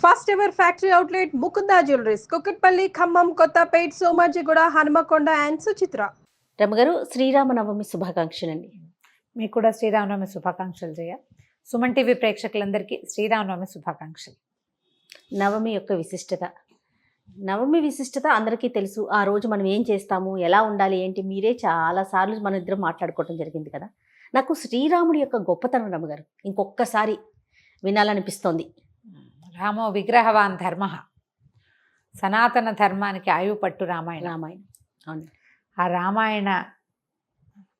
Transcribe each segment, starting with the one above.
First ever factory outlet Mukunda jewelleries Kukatpally, Khammam, Kothapet, Somajiguda, Hanumakonda and Suchitra. రమగారు శ్రీరామనవమి శుభాకాంక్షలండి. మీకు కూడా శ్రీరామనవమి శుభాకాంక్షలు జయ. సుమన్ టీవీ ప్రేక్షకులందరికీ శ్రీరామనవమి శుభాకాంక్షలు. నవమి యొక్క విశిష్టత, నవమి విశిష్టత అందరికీ తెలుసు. ఆ రోజు మనం ఏం చేస్తాము, ఎలా ఉండాలి, ఏంటి, మీరే చాలాసార్లు మన ఇద్దరం మాట్లాడుకోవటం జరిగింది కదా. నాకు శ్రీరాముడి యొక్క గొప్పతనం రమగారు ఇంకొకసారి వినాలనిపిస్తోంది. రామో విగ్రహవాన్ ధర్మ, సనాతన ధర్మానికి ఆయువు పట్టు రామాయణ. అవును, ఆ రామాయణ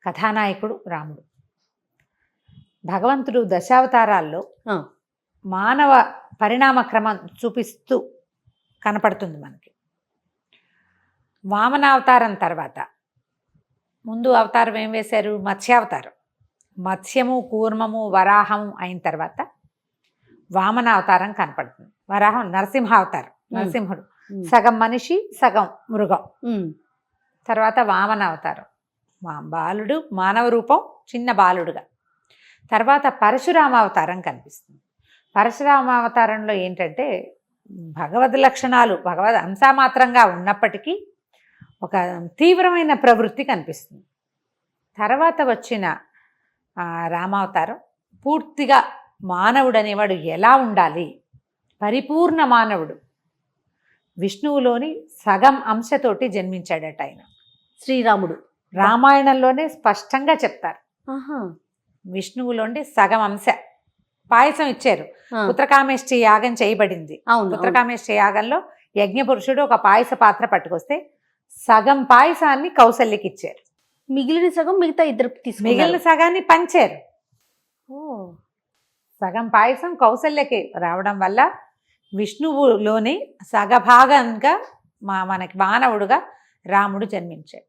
కథానాయకుడు రాముడు. భగవంతుడు దశావతారాల్లో మానవ పరిణామ క్రమం చూపిస్తూ కనపడుతుంది మనకి. వామనావతారం తర్వాత ముందు అవతారం ఏం వేశారు? మత్స్యావతారం. మత్స్యము, కూర్మము, వరాహము అయిన తర్వాత వామనావతారం కనపడుతుంది. వరాహం నరసింహావతారం, నరసింహుడు సగం మనిషి సగం మృగం. తర్వాత వామనావతారం బాలుడు, మానవ రూపం చిన్న బాలుడుగా. తర్వాత పరశురామావతారం కనిపిస్తుంది. పరశురామావతారంలో ఏంటంటే భగవద్ లక్షణాలు భగవద్ అంశమాత్రంగా ఉన్నప్పటికీ ఒక తీవ్రమైన ప్రవృత్తి కనిపిస్తుంది. తర్వాత వచ్చిన రామావతారం పూర్తిగా మానవుడు అనేవాడు ఎలా ఉండాలి, పరిపూర్ణ మానవుడు. విష్ణువులోని సగం అంశతోటి జన్మించాడట ఆయన శ్రీరాముడు. రామాయణంలోనే స్పష్టంగా చెప్తారు. విష్ణువులోని సగం అంశ. పాయసం ఇచ్చారు, పుత్రకామేష్టి యాగం చేయబడింది. పుత్రకామేష్టి యాగంలో యజ్ఞపురుషుడు ఒక పాయస పాత్ర పట్టుకొస్తే సగం పాయసాన్ని కౌసల్యకి ఇచ్చారు, మిగిలిన సగం మిగతా ఇద్దరు మిగిలిన సగాన్ని పంచారు. సగం పాయసం కౌసల్యకి రావడం వల్ల విష్ణువులోని సగభాగంగా మనకి మానవుడుగా రాముడు జన్మించాడు.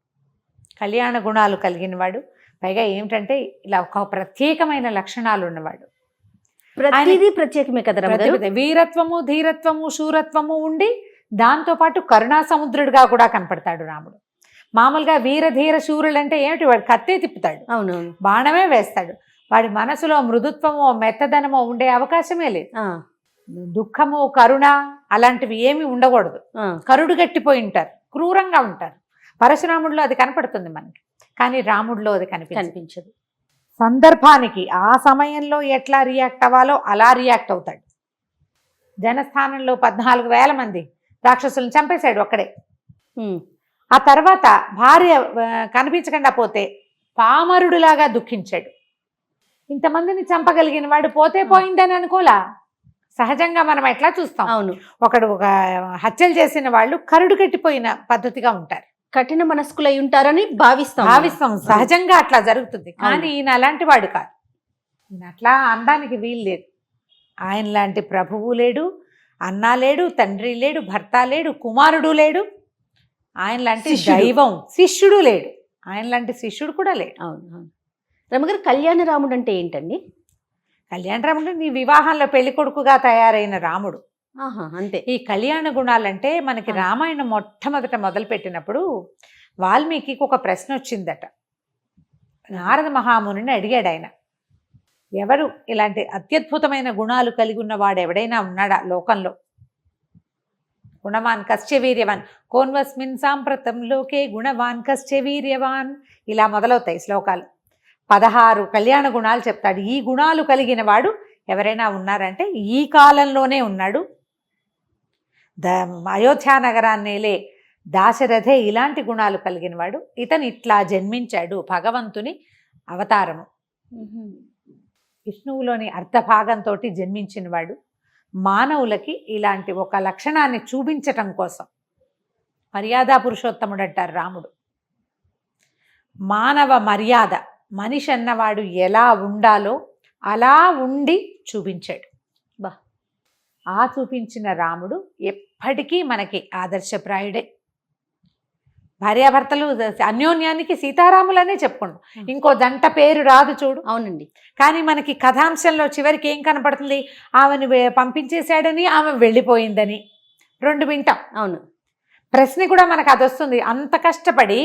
కళ్యాణ గుణాలు కలిగిన వాడు, పైగా ఏమిటంటే ఇలా ఒక ప్రత్యేకమైన లక్షణాలు ఉన్నవాడు. ప్రతిదీ ప్రత్యేకమే కదా. వీరత్వము, ధీరత్వము, శూరత్వము ఉండి దాంతోపాటు కరుణా సముద్రుడిగా కూడా కనపడతాడు రాముడు. మామూలుగా వీర ధీర శూరులు అంటే ఏమిటి? వాడు కత్తే తిప్పుతాడు, అవునవును, బాణమే వేస్తాడు. వాడి మనసులో మృదుత్వమో మెత్తదనమో ఉండే అవకాశమే లేదు. దుఃఖము, కరుణ అలాంటివి ఏమి ఉండకూడదు. కరుడు గట్టిపోయి ఉంటారు, క్రూరంగా ఉంటారు. పరశురాముడిలో అది కనపడుతుంది మనకి, కానీ రాముడిలో అది కనిపించదు. సందర్భానికి ఆ సమయంలో ఎట్లా రియాక్ట్ అవ్వాలో అలా రియాక్ట్ అవుతాడు. జనస్థానంలో 14,000 మంది రాక్షసులను చంపేశాడు ఒక్కడే. ఆ తర్వాత భార్య కనిపించకుండా పోతే పామరుడులాగా దుఃఖించాడు. ఇంతమందిని చంపగలిగిన వాడు పోతే పోయిందని అనుకోలా. సహజంగా మనం ఎట్లా చూస్తాం, అవును, ఒకడు ఒక హత్యలు చేసిన వాళ్ళు కరుడు కట్టిపోయిన పద్ధతిగా ఉంటారు, కఠిన మనస్కులై ఉంటారని భావిస్తాం. సహజంగా అట్లా జరుగుతుంది. కానీ ఈయన అలాంటి వాడు కాదు. ఈయన అట్లా అనడానికి వీలు లేదు. ఆయన లాంటి ప్రభువు లేడు, అన్న లేడు, తండ్రి లేడు, భర్త లేడు, కుమారుడు లేడు. ఆయన లాంటి దైవం శిష్యుడు లేడు. ఆయన లాంటి శిష్యుడు కూడా లేడు. అవును. రమగారు కళ్యాణ రాముడు అంటే ఏంటండి? కళ్యాణ రాముడు నీ వివాహంలో పెళ్లి కొడుకుగా తయారైన రాముడు. అంతే. ఈ కళ్యాణ గుణాలంటే మనకి రామాయణం మొట్టమొదట మొదలుపెట్టినప్పుడు వాల్మీకి ఒక ప్రశ్న వచ్చిందట. నారద మహామునిని అడిగాడు ఆయన, ఎవరు ఇలాంటి అత్యద్భుతమైన గుణాలు కలిగి ఉన్నవాడు ఎవడైనా ఉన్నాడా లోకంలో? గుణవాన్ కశ్చ వీర్యవాన్, కోన్వస్మిన్ సాంప్రతం లోకే గుణవాన్ కశ్చ వీర్యవాన్, ఇలా మొదలవుతాయి శ్లోకాలు. 16 కళ్యాణ గుణాలు చెప్తాడు. ఈ గుణాలు కలిగిన వాడు ఎవరైనా ఉన్నారంటే ఈ కాలంలోనే ఉన్నాడు. అయోధ్యా నగరాన్నేలే దాశరథే ఇలాంటి గుణాలు కలిగిన వాడు. ఇతను ఇట్లా జన్మించాడు, భగవంతుని అవతారము. విష్ణువులోని అర్ధభాగంతో జన్మించిన వాడు. మానవులకి ఇలాంటి ఒక లక్షణాన్ని చూపించటం కోసం మర్యాదా పురుషోత్తముడు అంటారు రాముడు. మానవ మర్యాద, మనిషి అన్నవాడు ఎలా ఉండాలో అలా ఉండి చూపించాడు. ఆ చూపించిన రాముడు ఎప్పటికీ మనకి ఆదర్శప్రాయుడే. భార్యాభర్తలు అన్యోన్యానికి సీతారాములనే చెప్పుకుంటాం, ఇంకో జంట పేరు రాదు చూడు. అవునండి. కానీ మనకి కథాంశంలో చివరికి ఏం కనపడుతుంది? ఆమెను పంపించేశాడని, ఆమె వెళ్ళిపోయిందని 2 వింటాం. అవును. ప్రశ్న కూడా మనకు అది వస్తుంది. అంత కష్టపడి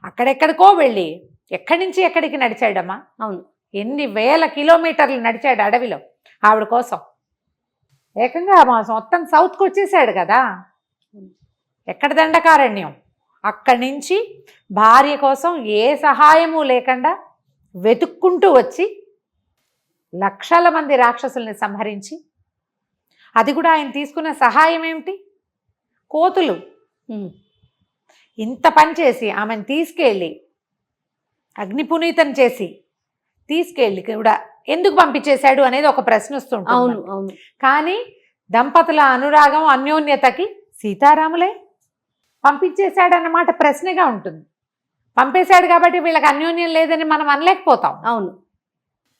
అక్కడెక్కడికో వెళ్ళి ఎక్కడి నుంచి ఎక్కడికి నడిచాడమ్మా? అవును. ఎన్ని వేల కిలోమీటర్లు నడిచాడు అడవిలో ఆవిడ కోసం. ఏకంగా మొత్తం సౌత్కి వచ్చేసాడు కదా, ఎక్కడ దండకారణ్యం. అక్కడి నుంచి భార్య కోసం ఏ సహాయము లేకుండా వెతుక్కుంటూ వచ్చి లక్షల మంది రాక్షసుల్ని సంహరించి, అది కూడా ఆయన తీసుకున్న సహాయం ఏమిటి? కోతులు. ఇంత పని చేసి ఆమెను తీసుకెళ్ళి అగ్నిపునీతం చేసి తీసుకెళ్ళి కూడా ఎందుకు పంపించేశాడు అనేది ఒక ప్రశ్న వస్తుంటుంది. అవును అవును. కానీ దంపతుల అనురాగం అన్యోన్యతకి సీతారాములే పంపించేశాడన్నమాట ప్రశ్నగా ఉంటుంది. పంపేశాడు కాబట్టి వీళ్ళకి అన్యోన్యం లేదని మనం అనలేకపోతాం. అవును,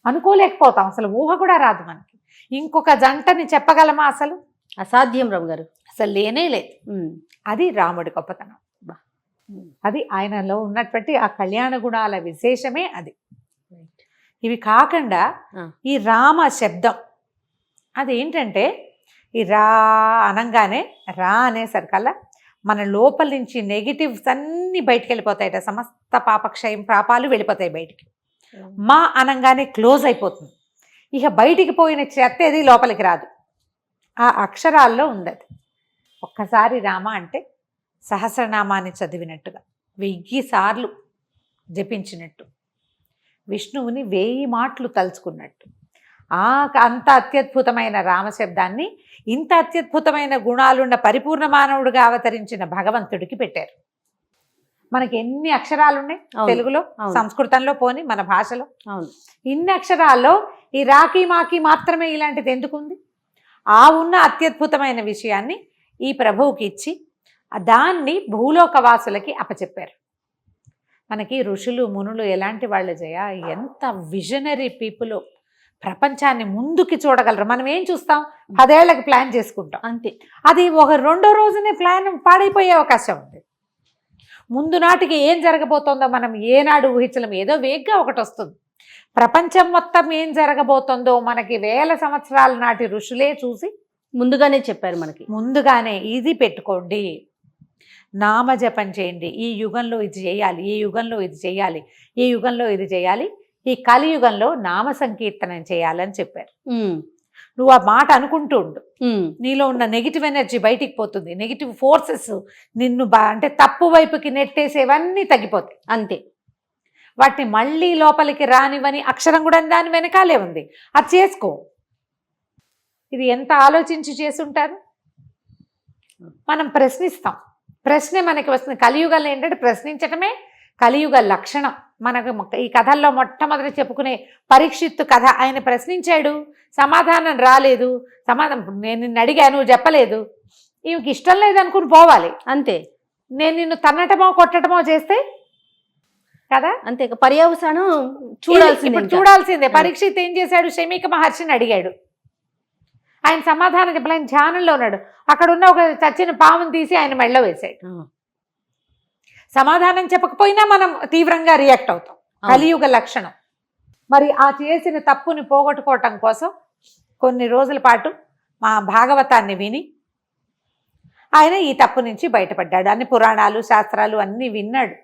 అనుకోలేకపోతాం. అసలు ఊహ కూడా రాదు మనకి. ఇంకొక జంటని చెప్పగలమా? అసలు అసాధ్యం రామ్ గారు, అసలు లేనే లేదు. అది రాముడి గొప్పతనం. అది ఆయనలో ఉన్నటువంటి ఆ కళ్యాణ గుణాల విశేషమే అది. ఇవి కాకుండా ఈ రామ శబ్దం అదేంటంటే, ఈ రా అనంగానే, రా అనేసరికల్లా మన లోపల నుంచి నెగిటివ్స్ అన్నీ బయటికి వెళ్ళిపోతాయట. సమస్త పాపక్షయం పాపాలు వెళ్ళిపోతాయి బయటికి. మా అనంగానే క్లోజ్ అయిపోతుంది. ఇక బయటికి పోయిన చెత్త ఏది లోపలికి రాదు. ఆ అక్షరాల్లో ఉంది అది. ఒక్కసారి రామ అంటే సహస్రనామాన్ని చదివినట్టుగా, 1000 సార్లు జపించినట్టు, విష్ణువుని 1000 మాటలు తలుచుకున్నట్టు. అంత అత్యద్భుతమైన రామశబ్దాన్ని ఇంత అత్యద్భుతమైన గుణాలున్న పరిపూర్ణ మానవుడిగా అవతరించిన భగవంతుడికి పెట్టారు. మనకి ఎన్ని అక్షరాలు ఉన్నాయి తెలుగులో, సంస్కృతంలో, పోని మన భాషలో. ఇన్ని అక్షరాల్లో ఈ రాకి మాకి మాత్రమే ఇలాంటిది ఎందుకుంది? ఆ ఉన్న అత్యద్భుతమైన విషయాన్ని ఈ ప్రభువుకి ఇచ్చి దాన్ని భూలోకవాసులకి అప్పచెప్పారు. మనకి ఋషులు మునులు ఎలాంటి వాళ్ళు జయ, ఎంత విజనరీ పీపుల్. ప్రపంచాన్ని ముందుకి చూడగలరు. మనం ఏం చూస్తాం? 10 ఏళ్ళకి ప్లాన్ చేసుకుంటాం అంతే. అది ఒక 2వ రోజునే ప్లాన్ పాడైపోయే అవకాశం ఉంది. ముందు నాటికి ఏం జరగబోతోందో మనం ఏనాడు ఊహించలేం. ఏదో వేగ్గా ఒకటి వస్తుంది. ప్రపంచం మొత్తం ఏం జరగబోతోందో మనకి 1000 సంవత్సరాల నాటి ఋషులే చూసి ముందుగానే చెప్పారు మనకి. ముందుగానే ఇది పెట్టుకోండి, నామజపం చేయండి, ఈ యుగంలో ఇది చేయాలి, ఈ యుగంలో ఇది చేయాలి, ఈ యుగంలో ఇది చేయాలి, ఈ కలియుగంలో నామ సంకీర్తనం చేయాలని చెప్పారు. నువ్వు ఆ మాట అనుకుంటూ ఉండు. నీలో ఉన్న నెగిటివ్ ఎనర్జీ బయటికి పోతుంది. నెగిటివ్ ఫోర్సెస్ నిన్ను అంటే తప్పు వైపుకి నెట్టేసేవన్నీ తగ్గిపోతాయి. అంతే. వాటిని మళ్ళీ లోపలికి రానివని అక్షరం కూడా దాని వెనకాలే ఉంది. అది చేసుకో. ఇది ఎంత ఆలోచించి చేసుంటారు. మనం ప్రశ్నిస్తాం, ప్రశ్నే మనకి వస్తుంది. కలియుగంలో ఏంటంటే ప్రశ్నించటమే కలియుగ లక్షణం. మనకు ఈ కథల్లో మొట్టమొదటి చెప్పుకునే పరీక్షిత్తు కథ. ఆయన ప్రశ్నించాడు, సమాధానం రాలేదు. నేను నిన్ను అడిగా, నువ్వు చెప్పలేదు, ఈమెకి ఇష్టం లేదనుకుని పోవాలి అంతే. నేను నిన్ను తన్నటమో కొట్టటమో చేస్తే కదా అంతే, పర్యవసానం చూడాల్సిందే. పరీక్షిత్ ఏం చేశాడు? శమీక మహర్షిని అడిగాడు. ఆయన సమాధానం చెప్పలే. ఆయన ధ్యానంలో ఉన్నాడు. అక్కడ ఉన్న ఒక చచ్చిన పాముని తీసి ఆయన మెళ్ళలో వేశాడు. సమాధానం చెప్పకపోయినా మనం తీవ్రంగా రియాక్ట్ అవుతాం. కలియుగ లక్షణం. మరి ఆ చేసిన తప్పుని పోగొట్టుకోవటం కోసం కొన్ని రోజుల పాటు మా భాగవతాన్ని విని ఆయన ఈ తప్పు నుంచి బయటపడ్డాడు. అన్ని పురాణాలు శాస్త్రాలు అన్నీ విన్నాడు.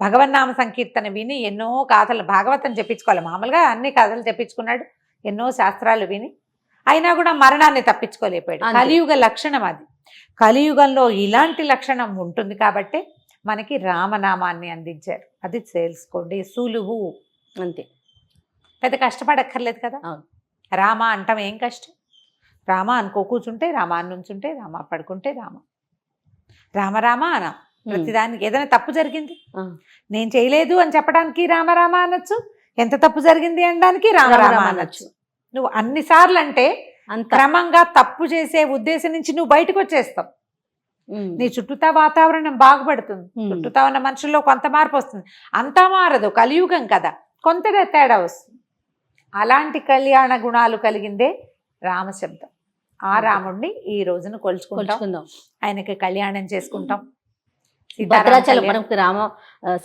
భగవన్నామ సంకీర్తన విని ఎన్నో కథలు, భాగవతం చెప్పించుకోవాలి, మామూలుగా అన్ని కథలు చెప్పించుకున్నాడు. ఎన్నో శాస్త్రాలు విని అయినా కూడా మరణాన్ని తప్పించుకోలేకపోయాడు. కలియుగ లక్షణం అది. కలియుగంలో ఇలాంటి లక్షణం ఉంటుంది కాబట్టి మనకి రామనామాన్ని అందించారు. అది తెలుసుకోండి, సులువు అంతే. పెద్ద కష్టపడక్కర్లేదు కదా. రామ అంటాం ఏం కష్టం? రామ అనుకో కూర్చుంటే, రామ నుంచుంటే, రామ పడుకుంటే రామ, రామ రామ అనా. ప్రతిదానికి ఏదైనా తప్పు జరిగింది నేను చేయలేదు అని చెప్పడానికి రామరామ అనొచ్చు, ఎంత తప్పు జరిగింది అనడానికి రామరామ అనొచ్చు. నువ్వు అన్నిసార్లు అంటే క్రమంగా తప్పు చేసే ఉద్దేశం నుంచి నువ్వు బయటకు వచ్చేస్తావు. నీ చుట్టూతా వాతావరణం బాగుపడుతుంది. చుట్టూతా ఉన్న మనుషుల్లో కొంత మార్పు వస్తుంది. అంతా మారదు, కలియుగం కదా, కొంత తేడా వస్తుంది. అలాంటి కళ్యాణ గుణాలు కలిగిందే రామశబ్దం. ఆ రాముడిని ఈ రోజున కొలుచుకుంటాం, ఆయనకి కళ్యాణం చేసుకుంటాం. భద్రాచలం, మనకు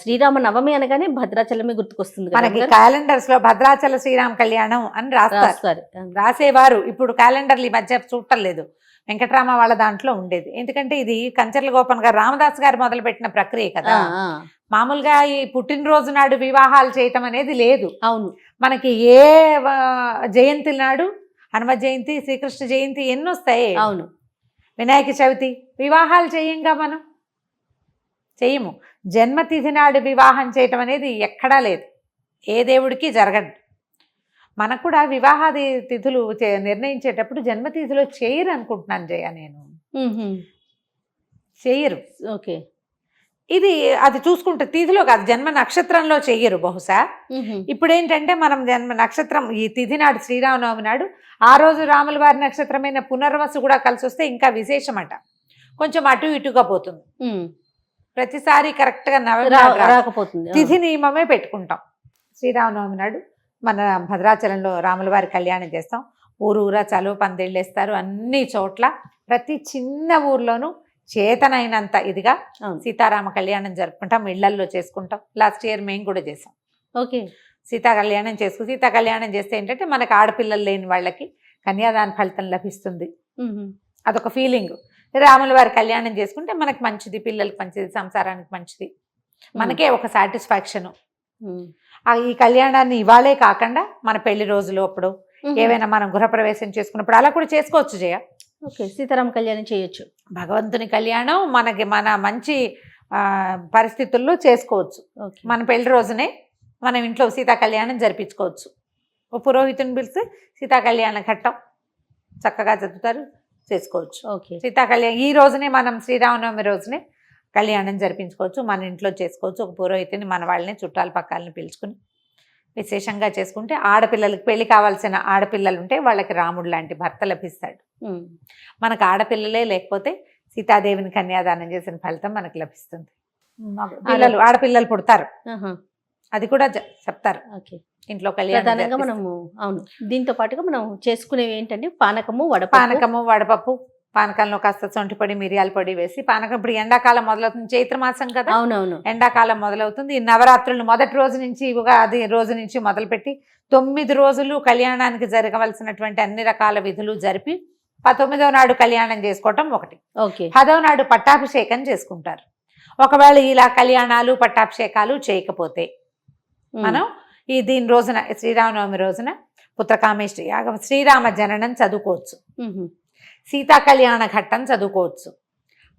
శ్రీరామ నవమి అనగానే భద్రాచలమే గుర్తుకొస్తుంది. మనకి క్యాలెండర్స్ లో భద్రాచల శ్రీరామ కళ్యాణం అని రాస్తారు, రాసేవారు. ఇప్పుడు క్యాలెండర్లు ఈ మధ్య చూడటం లేదు. వెంకటరామ వాళ్ళ దాంట్లో ఉండేది. ఎందుకంటే ఇది కంచర్ల గోపన్ గారు, రామదాస్ గారు మొదలుపెట్టిన ప్రక్రియ కదా. మామూలుగా ఈ పుట్టినరోజు నాడు వివాహాలు చేయటం అనేది లేదు. అవును, మనకి ఏ జయంతి నాడు హనుమ జయంతి, శ్రీకృష్ణ జయంతి ఎన్ని వస్తాయి. అవును. వినాయక చవితి, వివాహాలు చేయంగా మనం చెయ్యము. జన్మతిథి నాడు వివాహం చేయటం అనేది ఎక్కడా లేదు, ఏ దేవుడికి జరగదు. మనకు కూడా వివాహాది తిథులు నిర్ణయించేటప్పుడు జన్మతిథిలో చేయరు అనుకుంటున్నాను జయ, నేను చేయరు. ఓకే. ఇది అది చూసుకుంటే తిథిలో కాదు, జన్మ నక్షత్రంలో చెయ్యరు బహుశా. ఇప్పుడు ఏంటంటే మనం జన్మ నక్షత్రం ఈ తిథి నాడు, శ్రీరామనవమి నాడు, ఆ రోజు రాముల వారి నక్షత్రమైన పునర్వసు కూడా కలిసి వస్తే ఇంకా విశేషమట. కొంచెం అటు ఇటుగా పోతుంది, ప్రతిసారి కరెక్ట్గా రాకపోతుంది. తిథి నియమమే పెట్టుకుంటాం. శ్రీరామనవమి నాడు మన భద్రాచలంలో రాముల వారి కళ్యాణం చేస్తాం. ఊరూరా చలువ పందిళ్ళు వేస్తారు. అన్ని చోట్ల ప్రతి చిన్న ఊర్లోనూ చేతనైనంత ఇదిగా సీతారామ కళ్యాణం జరుపుకుంటాం, ఇళ్లల్లో చేసుకుంటాం. లాస్ట్ ఇయర్ మేము కూడా చేసాం. ఓకే. సీతా కళ్యాణం చేస్తే ఏంటంటే మనకు ఆడపిల్లలు లేని వాళ్ళకి కన్యాదాన ఫలితం లభిస్తుంది, అదొక ఫీలింగ్. రాముల వారి కళ్యాణం చేసుకుంటే మనకి మంచిది, పిల్లలకి మంచిది, సంసారానికి మంచిది, మనకే ఒక సాటిస్ఫాక్షను. ఈ కళ్యాణాన్ని ఇవాళే కాకుండా మన పెళ్లి రోజులు అప్పుడు ఏవైనా మనం గృహప్రవేశం చేసుకున్నప్పుడు అలా కూడా చేసుకోవచ్చు జయ. ఓకే. సీతారామ కళ్యాణం చేయొచ్చు. భగవంతుని కళ్యాణం మనకి మన మంచి పరిస్థితుల్లో చేసుకోవచ్చు. మన పెళ్లి రోజునే మనం ఇంట్లో సీతా కళ్యాణం జరిపించుకోవచ్చు. ఓ పురోహితుని పిలిస్తే సీతా కళ్యాణ ఘట్టం చక్కగా చదువుతారు, చేసుకోవచ్చు. సీతా కళ్యాణం ఈ రోజునే మనం శ్రీరామనవమి రోజునే కళ్యాణం జరిపించుకోవచ్చు, మన ఇంట్లో చేసుకోవచ్చు. ఒక పురోహితుని మన వాళ్ళని చుట్టాల పక్కాలని పిలుచుకుని విశేషంగా చేసుకుంటే ఆడపిల్లలకి, పెళ్లి కావాల్సిన ఆడపిల్లలు ఉంటే వాళ్ళకి రాముడు లాంటి భర్త లభిస్తాడు. మనకు ఆడపిల్లలే లేకపోతే సీతాదేవిని కన్యాదానం చేసిన ఫలితం మనకు లభిస్తుంది. ఆడపిల్లలు పుడతారు, అది కూడా చెప్తారు ఇంట్లో కళ్యాణంగా మనము. అవును. దీంతో పాటుగా మనం చేసుకునేవి ఏంటంటే పానకము, వడపప్పు. పానకంలో కాస్త సొంటిపొడి, మిరియాల పొడి వేసి పానకం. ఇప్పుడు ఎండాకాలం మొదలవుతుంది, చైత్రమాసం కదా. అవునవును. ఎండాకాలం మొదలవుతుంది. ఈ నవరాత్రులు మొదటి రోజు నుంచి, ఉగాది రోజు నుంచి మొదలుపెట్టి 9 రోజులు కళ్యాణానికి జరగవలసినటువంటి అన్ని రకాల విధులు జరిపి 19వ నాడు కళ్యాణం చేసుకోవటం ఒకటి. 10వ నాడు పట్టాభిషేకం చేసుకుంటారు. ఒకవేళ ఇలా కళ్యాణాలు పట్టాభిషేకాలు చేయకపోతే మనం దీని రోజున, శ్రీరామనవమి రోజున పుత్రకామేష్టి యాగం, శ్రీరామ జననం చదువుకోవచ్చు, సీతా కళ్యాణ ఘట్టం చదువుకోవచ్చు,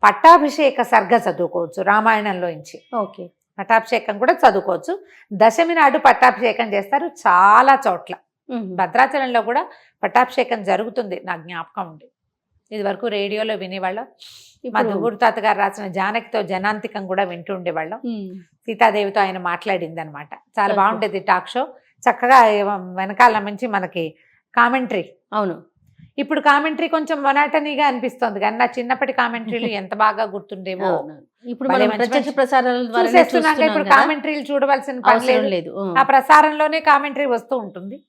పట్టాభిషేక సర్గ చదువుకోవచ్చు రామాయణంలోంచి. ఓకే. పట్టాభిషేకం కూడా చదువుకోవచ్చు. దశమి నాడు పట్టాభిషేకం చేస్తారు చాలా చోట్ల. భద్రాచలంలో కూడా పట్టాభిషేకం జరుగుతుంది, నా జ్ఞాపకం ఉంది. ఇది వరకు రేడియోలో వినేవాళ్ళం. మా దువ్వూరు తాత గారు రాసిన జానకితో జనాంతికం కూడా వింటూ ఉండేవాళ్ళం. సీతాదేవితో ఆయన మాట్లాడింది అనమాట. చాలా బాగుండేది టాక్ షో. చక్కగా వెనకాల నుంచి మనకి కామెంటరీ. అవును. ఇప్పుడు కామెంటరీ కొంచెం మొనాటనీగా అనిపిస్తుంది, కానీ నా చిన్నప్పటి కామెంటరీలు ఎంత బాగా గుర్తుండేవో. ఇప్పుడు ప్రత్యక్ష ప్రసారాల ద్వారా చూసేస్తున్నాక ఇప్పుడు కామెంటరీలు చూడవలసిన పని లేదు, ఆ ప్రసారంలోనే కామెంటరీ వస్తూ ఉంటుంది.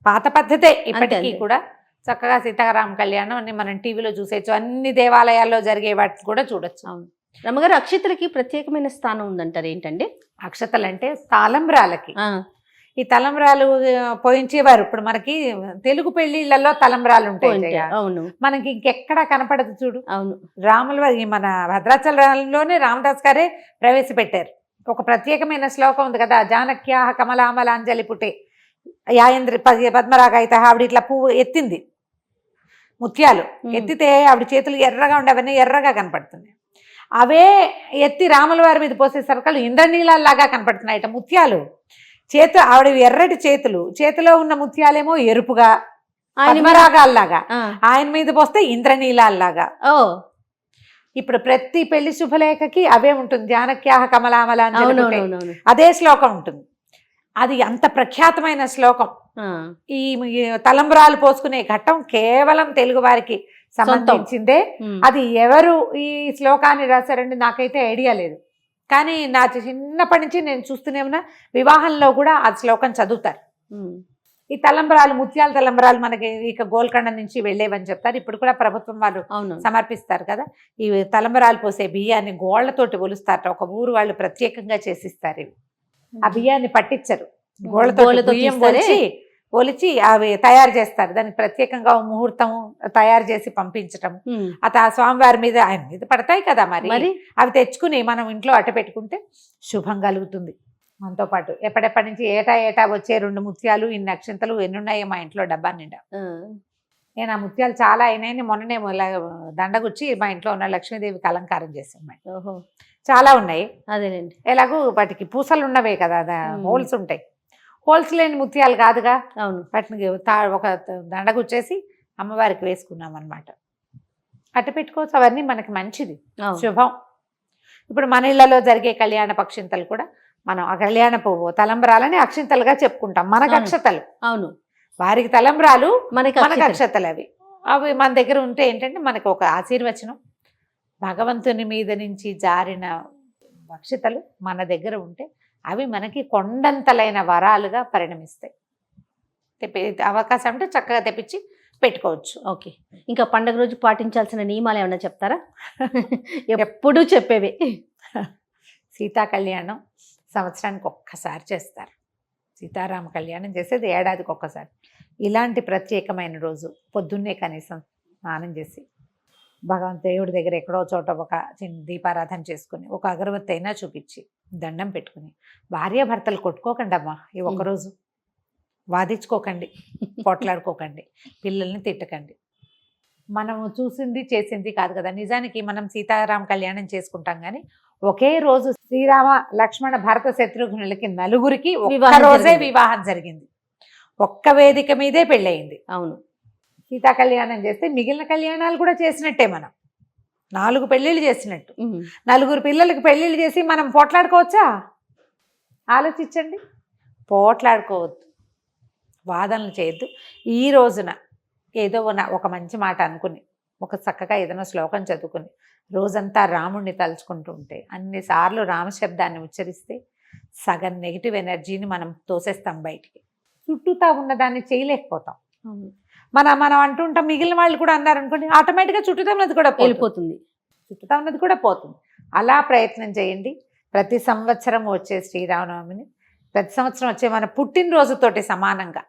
పాత పద్ధతే ఇప్పటికీ కూడా. చక్కగా సీతారామ కళ్యాణం అన్ని మనం టీవీలో చూసేయచ్చు, అన్ని దేవాలయాల్లో జరిగే వాటిని కూడా చూడొచ్చు. రమ్మగారు, అక్షతలకి ప్రత్యేకమైన స్థానం ఉందంటారు. ఏంటంటే అక్షతలు అంటే తలంబ్రాలకి. ఈ తలంబ్రాలు పోయించేవారు. ఇప్పుడు మనకి తెలుగు పెళ్లిళ్లలో తలంబ్రాలు ఉంటాయి, మనకి ఇంకెక్కడా కనపడదు చూడు. అవును. రాముల వారి మన భద్రాచలంలోనే రామదాస్ గారే ప్రవేశపెట్టారు. ఒక ప్రత్యేకమైన శ్లోకం ఉంది కదా, జానక్యాహ కమలామలాంజలి పుటే యాయంద్రి పద్మరాగాయిత. ఆవిడ ఇట్లా పువ్వు ఎత్తింది, ముత్యాలు ఎత్తితే ఆవిడ చేతులు ఎర్రగా ఉండేవన్నీ ఎర్రగా కనపడుతున్నాయి. అవే ఎత్తి రాముల వారి మీద పోసేసరికి ఇంద్రనీలాల్లాగా కనపడుతున్నాయట ముత్యాలు. ఆవిడ ఎర్రటి చేతిలో ఉన్న ముత్యాలేమో ఎరుపుగా పద్మరాగాల్లాగా, ఆయన మీద పోస్తే ఇంద్రనీలాల్లాగా. ఇప్పుడు ప్రతి పెళ్లి శుభలేఖకి అవే ఉంటుంది, జానక్యాహ కమలామలాంజలి అదే శ్లోకం ఉంటుంది. అది అంత ప్రఖ్యాతమైన శ్లోకం. ఈ తలంబ్రాలు పోసుకునే ఘట్టం కేవలం తెలుగు వారికి సంబంధించిందే. అది ఎవరు ఈ శ్లోకాన్ని రాశారండి నాకైతే ఐడియా లేదు, కానీ నా చిన్నప్పటి నుంచి నేను చూస్తూనే ఉన్నా, వివాహంలో కూడా ఆ శ్లోకం చదువుతారు. ఈ తలంబ్రాలు, ముత్యాల తలంబ్రాలు మనకి ఇక గోల్కొండ నుంచి వెళ్ళేవని చెప్తారు. ఇప్పుడు కూడా ప్రభుత్వం వాళ్ళు సమర్పిస్తారు కదా. ఈ తలంబ్రాలు పోసే బియ్యాన్ని గోళ్లతోటి ఒలుస్తారట. ఒక ఊరు వాళ్ళు ప్రత్యేకంగా చేసిస్తారు ఇవి. ఆ బియ్యాన్ని పట్టించరు, గోళ్లతో బియ్యం ఒలిచి అవి తయారు చేస్తారు. దానికి ప్రత్యేకంగా ముహూర్తం తయారు చేసి పంపించటం. ఆ స్వామివారి మీద, ఆయన మీద పడతాయి కదా, మరి అవి తెచ్చుకుని మనం ఇంట్లో అట్ట పెట్టుకుంటే శుభం కలుగుతుంది. మనతో పాటు ఎప్పటి నుంచి ఏటా వచ్చే 2 ముత్యాలు ఇన్ని అక్షింతలు ఎన్ని ఉన్నాయో మా ఇంట్లో డబ్బా నిండా. నేను ఆ ముత్యాలు చాలా అయినాయని మొన్ననే దండగుచ్చి మా ఇంట్లో ఉన్న లక్ష్మీదేవికి అలంకారం చేసాను. ఓహో, చాలా ఉన్నాయి. అదేనండి. ఎలాగూ వాటికి పూసలు ఉన్నవే కదా, హోల్స్ ఉంటాయి. హోల్స్ లేని ముత్యాలు కాదుగా. అవును. వాటిని ఒక దండగుచ్చేసి అమ్మవారికి వేసుకున్నాం అనమాట. అట్ట పెట్టుకోవచ్చు, అవన్నీ మనకి మంచిది, శుభం. ఇప్పుడు మన ఇళ్లలో జరిగే కళ్యాణ పక్షింతలు కూడా మనం ఆ కళ్యాణ పువ్వు తలంబ్రాలని అక్షింతలుగా చెప్పుకుంటాం. మనకు అక్షతలు, అవును, వారికి తలంబ్రాలు, మనకి మనకి అక్షతలు. అవి మన దగ్గర ఉంటే ఏంటంటే మనకు ఒక ఆశీర్వచనం. భగవంతుని మీద నుంచి జారిన అక్షతలు మన దగ్గర ఉంటే అవి మనకి కొండంతలైన వరాలుగా పరిణమిస్తాయి. అవకాశం అంటే చక్కగా తెప్పించి పెట్టుకోవచ్చు. ఓకే, ఇంకా పండగ రోజు పాటించాల్సిన నియమాలు ఏమన్నా చెప్తారా? ఎప్పుడూ చెప్పేవి. సీతా కళ్యాణం సంవత్సరానికి ఒక్కసారి చేస్తారు. సీతారామ కళ్యాణం చేసేది ఏడాదికి ఒక్కసారి. ఇలాంటి ప్రత్యేకమైన రోజు పొద్దున్నే కనీసం స్నానం చేసి దేవుడి దగ్గర ఎక్కడో చోట ఒక చిన్న దీపారాధన చేసుకుని ఒక అగరబత్తి అయినా చూపించి దండం పెట్టుకుని, భార్యాభర్తలు కొట్టుకోకండి అమ్మా ఈ ఒక్కరోజు, వాదించుకోకండి, పోట్లాడుకోకండి, పిల్లల్ని తిట్టకండి. మనము చూసింది చేసింది కాదు కదా. నిజానికి మనం సీతారామ కళ్యాణం చేసుకుంటాం కానీ ఒకే రోజు శ్రీరామ లక్ష్మణ భరత శత్రుఘ్నులకి నలుగురికి ఒక్క రోజే వివాహం జరిగింది. ఒక్క వేదిక మీదే పెళ్ళయింది. అవును, సీతా కళ్యాణం చేస్తే మిగిలిన కళ్యాణాలు కూడా చేసినట్టే. మనం 4 పెళ్ళిళ్ళు చేసినట్టు. 4 పిల్లలకి పెళ్ళిళ్ళు చేసి మనం పోట్లాడుకోవచ్చా? ఆలోచించండి. పోట్లాడుకోవద్దు, వాదనలు చేయొద్దు. ఈ రోజున ఏదో ఒక మంచి మాట అనుకుని ఒక చక్కగా ఏదైనా శ్లోకం చదువుకుని రోజంతా రాముణ్ణి తలుచుకుంటూ ఉంటే, అన్నిసార్లు రామశబ్దాన్ని ఉచ్చరిస్తే సగం నెగిటివ్ ఎనర్జీని మనం తోసేస్తాం బయటికి. చుట్టూతా ఉన్నదాన్ని చేయలేకపోతాం. మనం అంటుంటాం, మిగిలిన వాళ్ళు కూడా అన్నారు అనుకోండి, ఆటోమేటిక్గా చుట్టూతా ఉన్నది కూడా వెళ్ళిపోతుంది, చుట్టూతా ఉన్నది కూడా పోతుంది. అలా ప్రయత్నం చేయండి. ప్రతి సంవత్సరం వచ్చే శ్రీరామనవమిని ప్రతి సంవత్సరం వచ్చే మన పుట్టినరోజుతోటి సమానంగా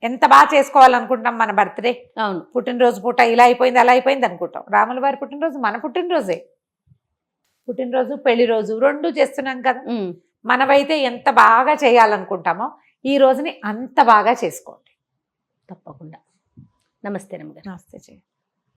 ఎంత బాగా చేసుకోవాలనుకుంటాం. మన బర్త్డే, అవును, పుట్టినరోజు పూట ఇలా అయిపోయింది అలా అయిపోయింది అనుకుంటాం. రాముల వారి పుట్టినరోజు మన పుట్టినరోజే. పుట్టినరోజు పెళ్లి రోజు 2 చేస్తున్నాం కదా. మనమైతే ఎంత బాగా చేయాలనుకుంటామో ఈ రోజుని అంత బాగా చేసుకోండి తప్పకుండా. నమస్తే రమ్య గారు. నమస్తే.